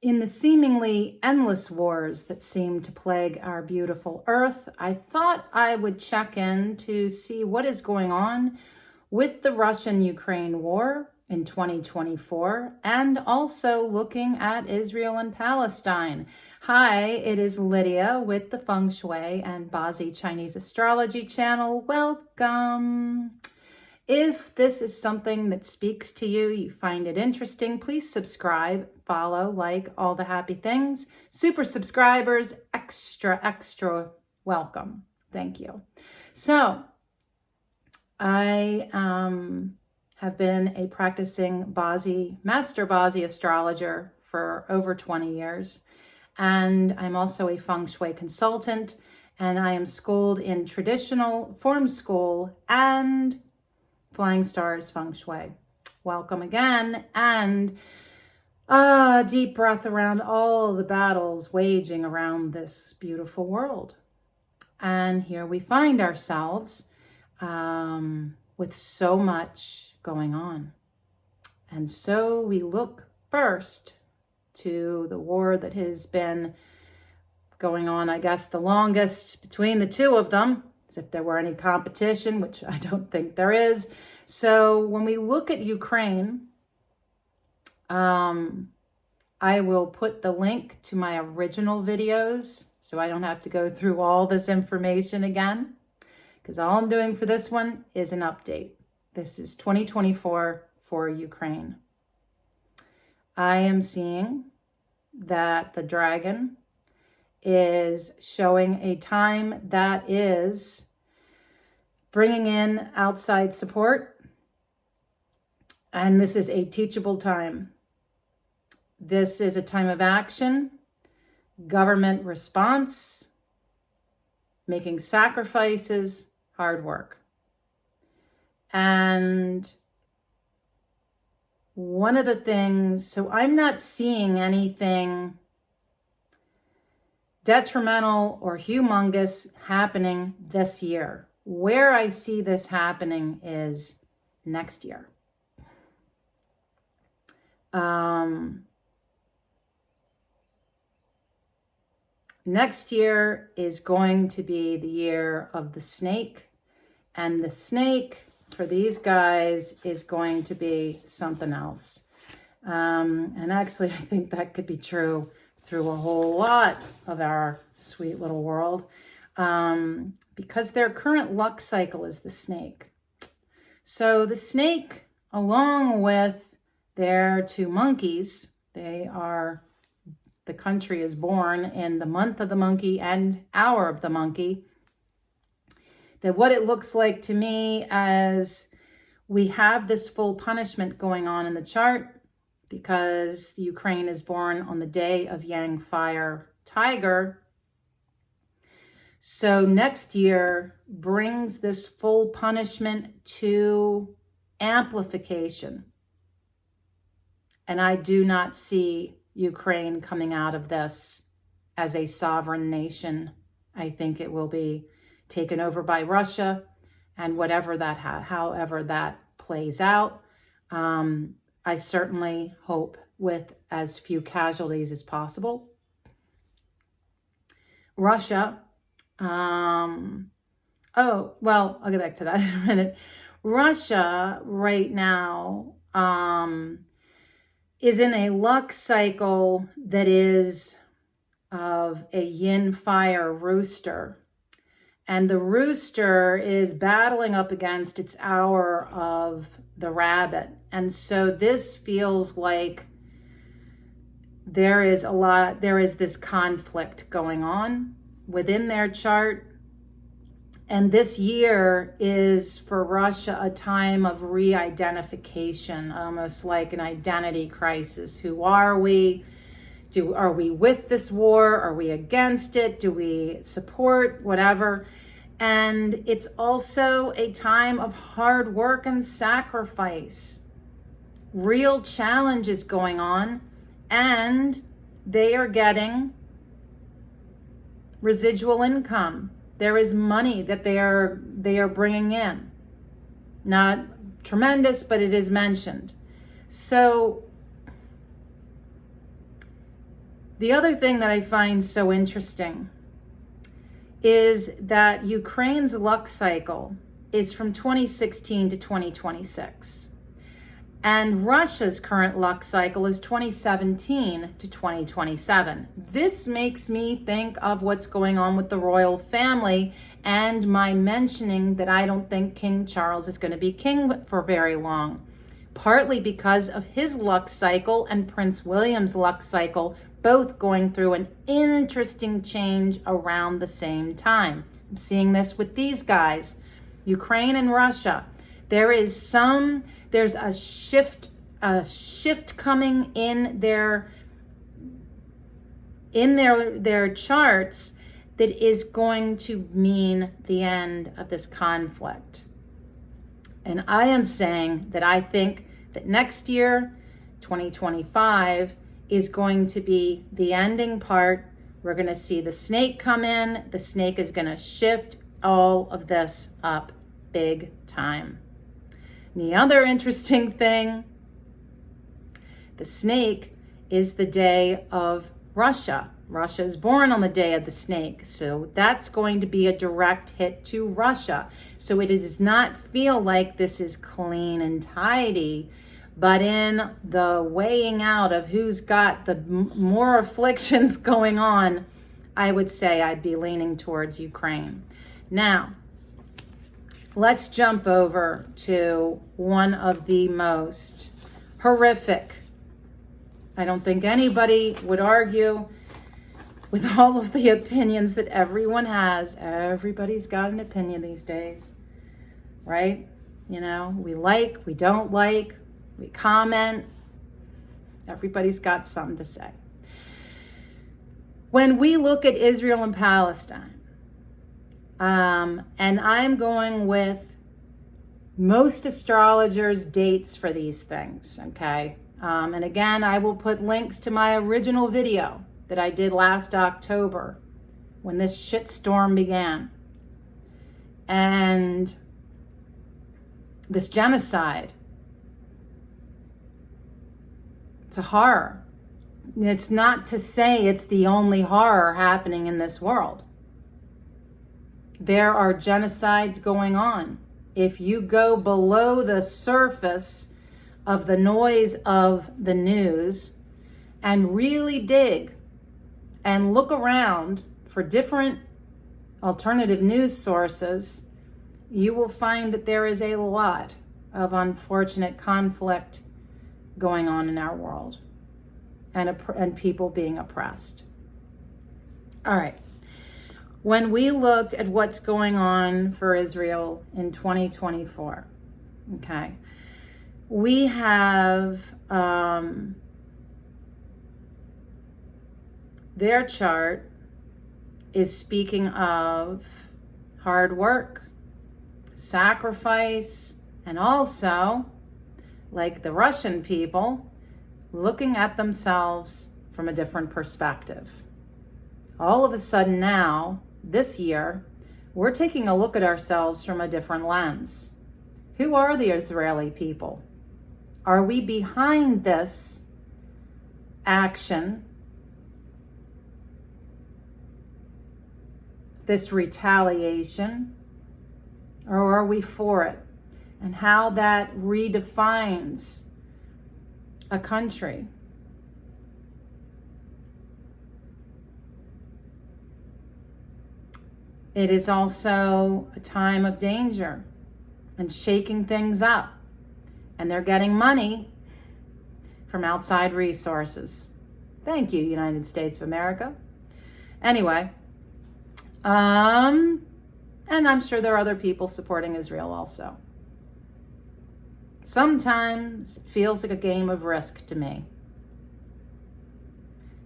In the seemingly endless wars that seem to plague our beautiful earth, I thought I would check in to see what is going on with the Russian-Ukraine war in 2024, and also looking at Israel and Palestine. Hi, it is Lydia with the Feng Shui and Bazi Chinese Astrology channel. Welcome. If this is something that speaks to you, you find it interesting, please subscribe, follow, like, all the happy things. Super subscribers, extra welcome. Thank you. So, I have been a practicing Master Bazi astrologer for over 20 years. And I'm also a Feng Shui consultant, and I am schooled in traditional form school and Flying Stars Feng Shui. Welcome again, and deep breath around all the battles waging around this beautiful world. And here we find ourselves with so much going on. And so we look first to the war that has been going on, I guess, the longest between the two of them, as if there were any competition, which I don't think there is. So when we look at Ukraine, I will put the link to my original videos so I don't have to go through all this information again, because all I'm doing for this one is an update. This is 2024 for Ukraine. I am seeing that the dragon is showing a time that is bringing in outside support. And this is a teachable time. This is a time of action, government response, making sacrifices, hard work. And one of the things, so I'm not seeing anything detrimental or humongous happening this year. Where I see this happening is next year. Next year is going to be the year of the snake, and the snake for these guys is going to be something else. And actually, I think that could be true through a whole lot of our sweet little world, because their current luck cycle is the snake. So the snake, along with their two monkeys, the country is born in the month of the monkey and hour of the monkey. That what it looks like to me as we have this full punishment going on in the chart, because Ukraine is born on the day of Yang Fire Tiger. So next year brings this full punishment to amplification. And I do not see Ukraine coming out of this as a sovereign nation. I think it will be taken over by Russia, and however that plays out. I certainly hope with as few casualties as possible. Russia, I'll get back to that in a minute. Russia right now is in a luck cycle that is of a yin fire rooster. And the rooster is battling up against its hour of the rabbit. And so this feels like there is this conflict going on within their chart. And this year is for Russia a time of re-identification, almost like an identity crisis. Who are we? Are we with this war? Are we against it? Do we support whatever? And it's also a time of hard work and sacrifice. Real challenges going on, and they are getting residual income. There is money that they are bringing in. Not tremendous, but it is mentioned. So The other thing that I find so interesting is that Ukraine's luck cycle is from 2016 to 2026. And Russia's current luck cycle is 2017 to 2027. This makes me think of what's going on with the royal family and my mentioning that I don't think King Charles is going to be king for very long. Partly because of his luck cycle and Prince William's luck cycle, both going through an interesting change around the same time. I'm seeing this with these guys, Ukraine and Russia. There's a shift coming in their charts that is going to mean the end of this conflict. And I am saying that I think that next year, 2025, is going to be the ending part. We're going to see the snake come in. The snake is going to shift all of this up big time. And the other interesting thing, the snake is the day of Russia. Russia is born on the day of the snake. So that's going to be a direct hit to Russia. So it does not feel like this is clean and tidy, but in the weighing out of who's got the more afflictions going on, I would say I'd be leaning towards Ukraine. Now, let's jump over to one of the most horrific. I don't think anybody would argue with all of the opinions that everyone has. Everybody's got an opinion these days, right? You know, we don't like, we comment. Everybody's got something to say. When we look at Israel and Palestine, and I'm going with most astrologers' dates for these things, okay? And again, I will put links to my original video that I did last October when this shitstorm began. And this genocide, it's a horror. It's not to say it's the only horror happening in this world. There are genocides going on. If you go below the surface of the noise of the news and really dig and look around for different alternative news sources, you will find that there is a lot of unfortunate conflict going on in our world and people being oppressed. All right. When we look at what's going on for Israel in 2024, okay, we have their chart is speaking of hard work, sacrifice, and also, like the Russian people, looking at themselves from a different perspective. All of a sudden now, this year, we're taking a look at ourselves from a different lens. Who are the Israeli people? Are we behind this action, this retaliation, or are we for it? And how that redefines a country. It is also a time of danger and shaking things up. And they're getting money from outside resources. Thank you, United States of America. Anyway, and I'm sure there are other people supporting Israel also. Sometimes it feels like a game of Risk to me.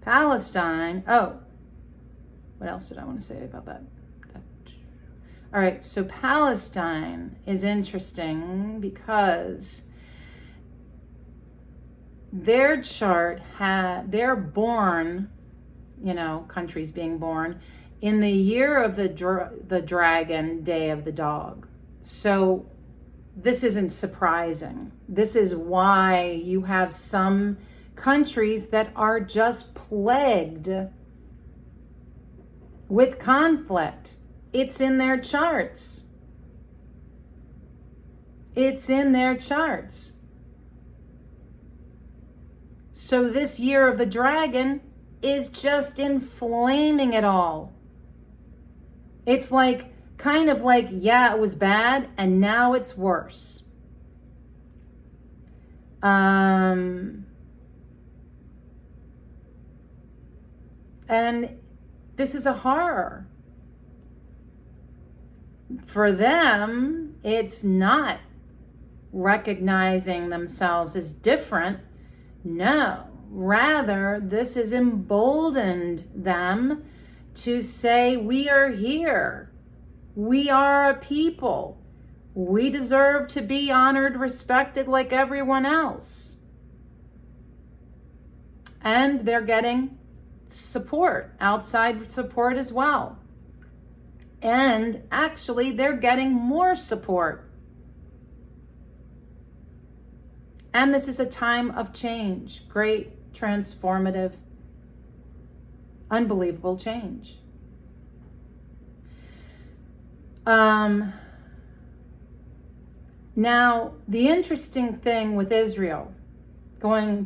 Palestine, what else did I want to say about that? All right, so Palestine is interesting because their chart they're born, countries being born in the year of the dragon, day of the dog. So this isn't surprising. This is why you have some countries that are just plagued with conflict. It's in their charts. It's in their charts. So this year of the dragon is just inflaming it all. It's like, kind of like, yeah, it was bad, and now it's worse. And this is a horror. For them, it's not recognizing themselves as different. No, rather, this has emboldened them to say, we are here. We are a people. We deserve to be honored, respected like everyone else. And they're getting support, outside support as well. And actually, they're getting more support. And this is a time of change, great, transformative, unbelievable change. Now, the interesting thing with Israel,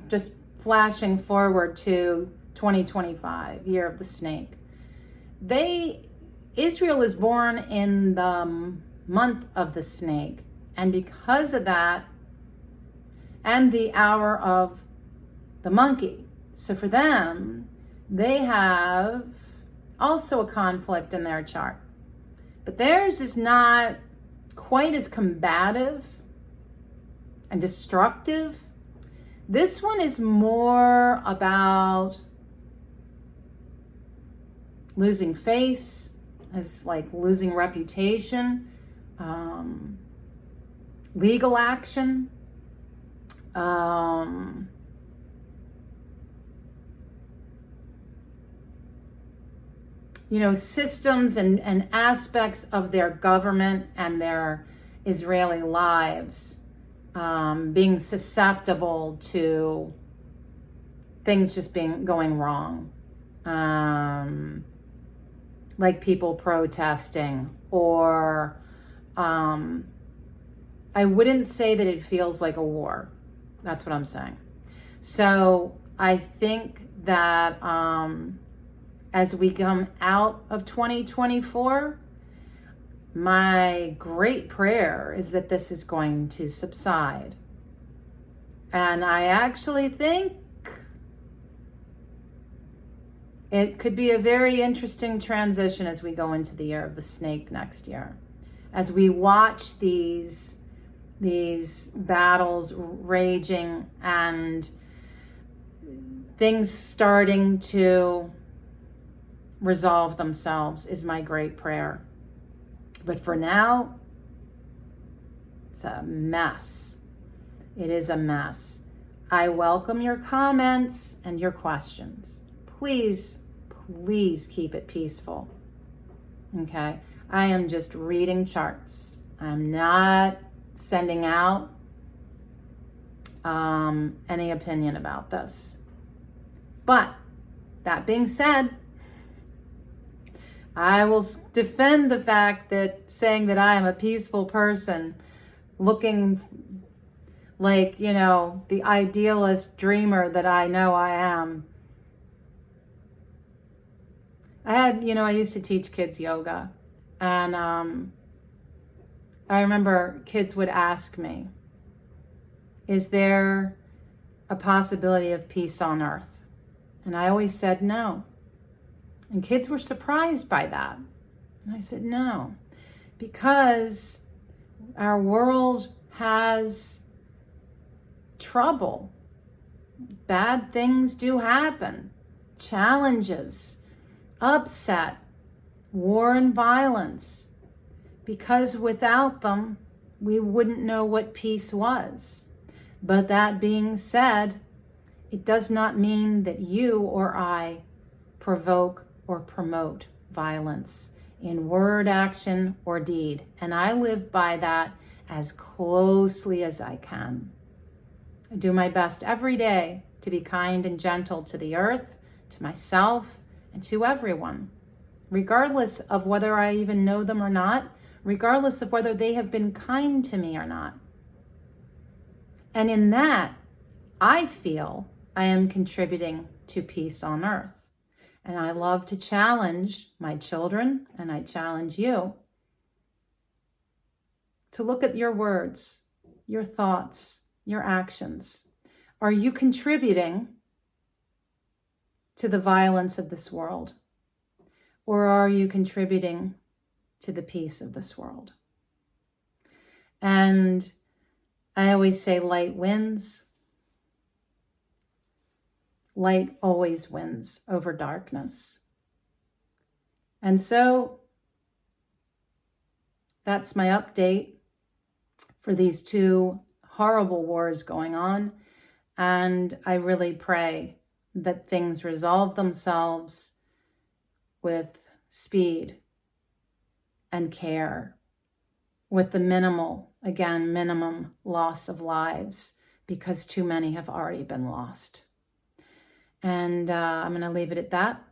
just flashing forward to 2025, year of the snake, Israel is born in the month of the snake. And because of that, and the hour of the monkey. So for them, they have also a conflict in their chart. But theirs is not quite as combative and destructive. This one is more about losing face, as like losing reputation, legal action, systems and aspects of their government and their Israeli lives being susceptible to things just going wrong. Like people protesting, or I wouldn't say that it feels like a war. That's what I'm saying. So I think that as we come out of 2024, my great prayer is that this is going to subside. And I actually think it could be a very interesting transition as we go into the year of the snake next year. As we watch these battles raging and things starting to resolve themselves, is my great prayer. But for now, it's a mess. It is a mess. I welcome your comments and your questions. Please keep it peaceful. Okay? I am just reading charts. I'm not sending out any opinion about this. But that being said, I will defend the fact that saying that I am a peaceful person, looking like, the idealist dreamer that I know I am. I used to teach kids yoga, and I remember kids would ask me, is there a possibility of peace on earth? And I always said no. And kids were surprised by that. And I said no, because our world has trouble. Bad things do happen. Challenges, upset, war and violence. Because without them, we wouldn't know what peace was. But that being said, it does not mean that you or I provoke or promote violence in word, action, or deed. And I live by that as closely as I can. I do my best every day to be kind and gentle to the earth, to myself, and to everyone, regardless of whether I even know them or not, regardless of whether they have been kind to me or not. And in that, I feel I am contributing to peace on earth. And I love to challenge my children, and I challenge you to look at your words, your thoughts, your actions. Are you contributing to the violence of this world? Or are you contributing to the peace of this world? And I always say light wins. Light always wins over darkness. And so that's my update for these two horrible wars going on. And I really pray that things resolve themselves with speed and care, with the minimum loss of lives, because too many have already been lost. And I'm going to leave it at that.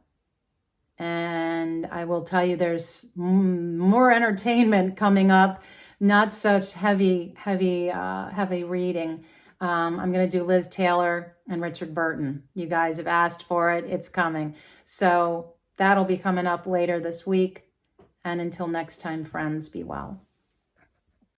And I will tell you there's more entertainment coming up, not such heavy reading. I'm going to do Liz Taylor and Richard Burton. You guys have asked for it. It's coming. So that'll be coming up later this week. And until next time, friends, be well.